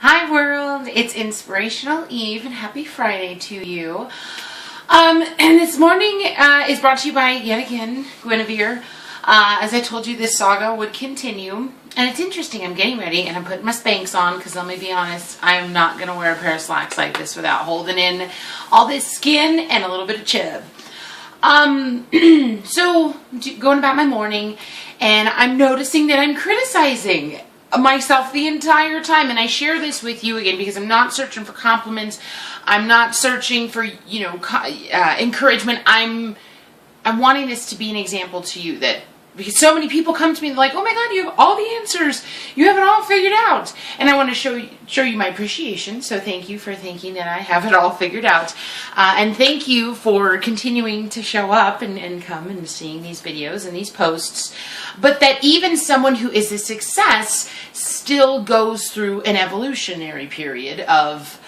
Hi world, it's Inspirational Eve and happy Friday to you. And this morning is brought to you by, yet again, Guinevere. As I told you, this saga would continue. And it's interesting, I'm getting ready and I'm putting my Spanx on because let me be honest, I'm not going to wear a pair of slacks like this without holding in all this skin and a little bit of chub. So, going about my morning and I'm noticing that I'm criticizing myself the entire time, and I share this with you again because I'm not searching for compliments. I'm not searching for, encouragement. I'm wanting this to be an example to you that because so many people come to me like, oh my God, you have all the answers. You have it all figured out. And I want to show you my appreciation. So thank you for thinking that I have it all figured out. And thank you for continuing to show up and come and seeing these videos and these posts. But that even someone who is a success still goes through an evolutionary period of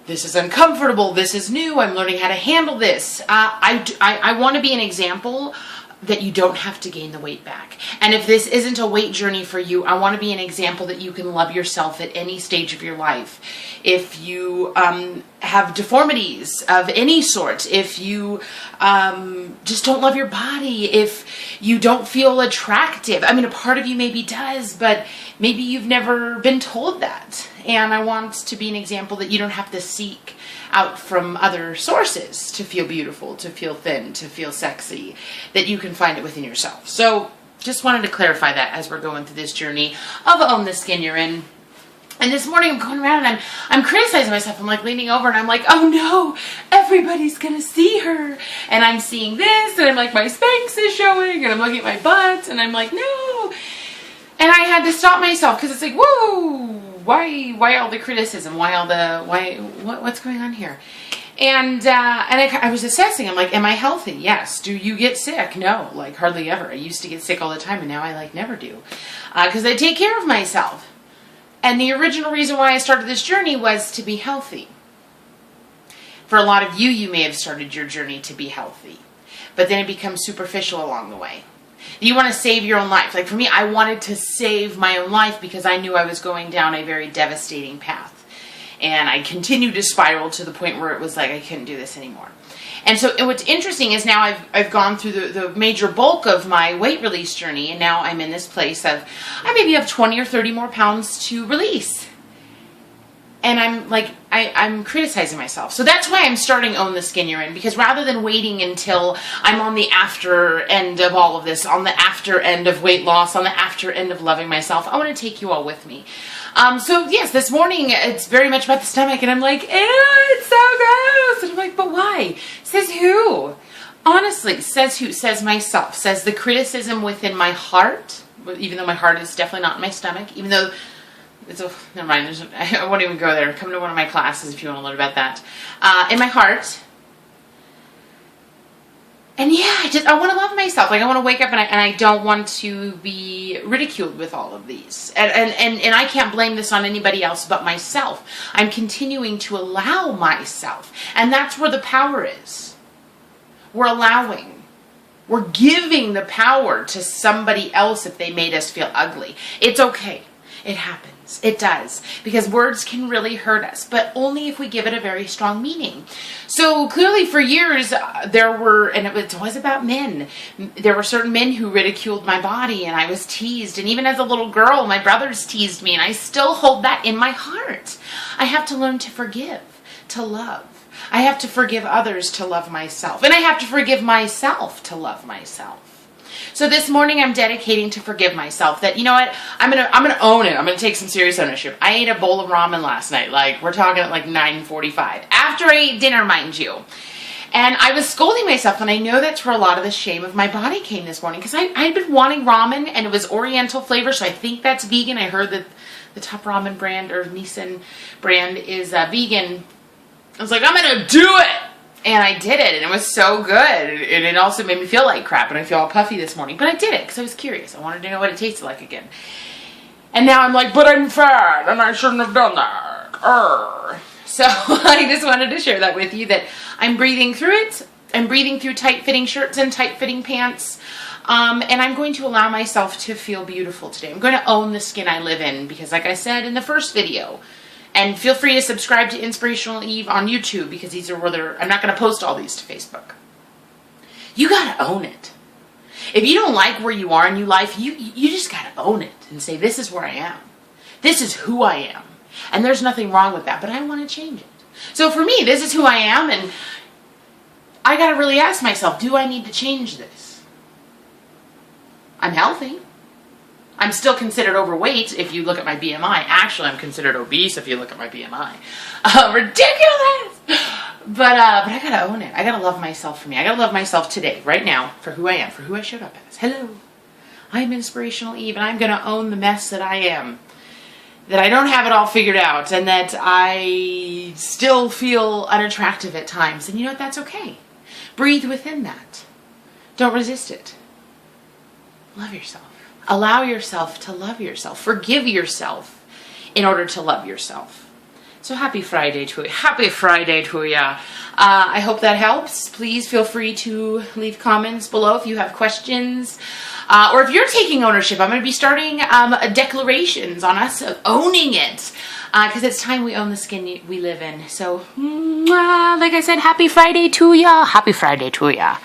this is uncomfortable, this is new, I'm learning how to handle this. I want to be an example that you don't have to gain the weight back. And if this isn't a weight journey for you, I want to be an example that you can love yourself at any stage of your life. If you have deformities of any sort, if you just don't love your body, if you don't feel attractive. I mean, a part of you maybe does, but maybe you've never been told that. And I want to be an example that you don't have to seek out from other sources to feel beautiful, to feel thin, to feel sexy, that you can find it within yourself. So just wanted to clarify that as we're going through this journey of own the skin you're in. And this morning I'm going around and I'm criticizing myself. I'm like leaning over and I'm like, oh no, everybody's gonna see her. And I'm seeing this and I'm like, my Spanx is showing and I'm looking at my butt and I'm like, no. And I had to stop myself because it's like, whoa, why all the criticism? What's going on here? And I was assessing. I'm like, am I healthy? Yes. Do you get sick? No, like hardly ever. I used to get sick all the time and now I like never do. Because I take care of myself. And the original reason why I started this journey was to be healthy. For a lot of you, you may have started your journey to be healthy. But then it becomes superficial along the way. You want to save your own life. Like for me, I wanted to save my own life because I knew I was going down a very devastating path. And I continued to spiral to the point where it was like I couldn't do this anymore. And so what's interesting is now I've gone through the major bulk of my weight release journey, and now I'm in this place of I maybe have 20 or 30 more pounds to release. And I'm like, I'm criticizing myself. So that's why I'm starting Own the Skin You're In, because rather than waiting until I'm on the after end of all of this, on the after end of weight loss, on the after end of loving myself, I want to take you all with me. So yes, this morning it's very much about the stomach and I'm like, ew, it's so gross. And I'm like, but why? Says who? Honestly, says who? Says myself. Says the criticism within my heart, even though my heart is definitely not in my stomach, even though never mind, I won't even go there. Come to one of my classes if you want to learn about that. In my heart. And yeah, I want to love myself. Like I want to wake up and I don't want to be ridiculed with all of these. And I can't blame this on anybody else but myself. I'm continuing to allow myself. And that's where the power is. We're allowing. We're giving the power to somebody else if they made us feel ugly. It's okay. It happens. It does. Because words can really hurt us, but only if we give it a very strong meaning. So clearly for years, there were, and it was about men. There were certain men who ridiculed my body and I was teased. And even as a little girl, my brothers teased me and I still hold that in my heart. I have to learn to forgive, to love. I have to forgive others to love myself. And I have to forgive myself to love myself. So this morning I'm dedicating to forgive myself that, you know what, I'm gonna own it. I'm gonna take some serious ownership. I ate a bowl of ramen last night. Like we're talking at like 9:45 after I ate dinner, mind you. And I was scolding myself, and I know that's where a lot of the shame of my body came this morning because I'd been wanting ramen and it was Oriental flavor, so I think that's vegan. I heard that the top ramen brand or Nissan brand is vegan. I was like, I'm gonna do it. And I did it, and it was so good. And it also made me feel like crap, and I feel all puffy this morning. But I did it because I was curious. I wanted to know what it tasted like again. And now I'm like, but I'm fat, and I shouldn't have done that. So I just wanted to share that with you, that I'm breathing through it. I'm breathing through tight-fitting shirts and tight-fitting pants. And I'm going to allow myself to feel beautiful today. I'm going to own the skin I live in because, like I said in the first video, And feel free to subscribe to Inspirational Eve on YouTube, because these are where I'm not going to post all these to Facebook. You got to own it. If you don't like where you are in your life, you just got to own it and say, this is where I am. This is who I am. And there's nothing wrong with that, but I want to change it. So for me, this is who I am, and I got to really ask myself, do I need to change this? I'm healthy. I'm still considered overweight if you look at my BMI. Actually, I'm considered obese if you look at my BMI. Ridiculous! But I gotta own it. I gotta love myself for me. I gotta love myself today, right now, for who I am, for who I showed up as. Hello, I'm Inspirational Eve, and I'm gonna own the mess that I am. That I don't have it all figured out, and that I still feel unattractive at times. And you know what? That's okay. Breathe within that. Don't resist it. Love yourself. Allow yourself to love yourself. Forgive yourself in order to love yourself. So happy Friday to you. Happy Friday to you. I hope that helps. Please feel free to leave comments below if you have questions. Or if you're taking ownership. I'm going to be starting declarations on us of owning it. Because it's time we own the skin we live in. So, like I said, happy Friday to ya. Happy Friday to ya.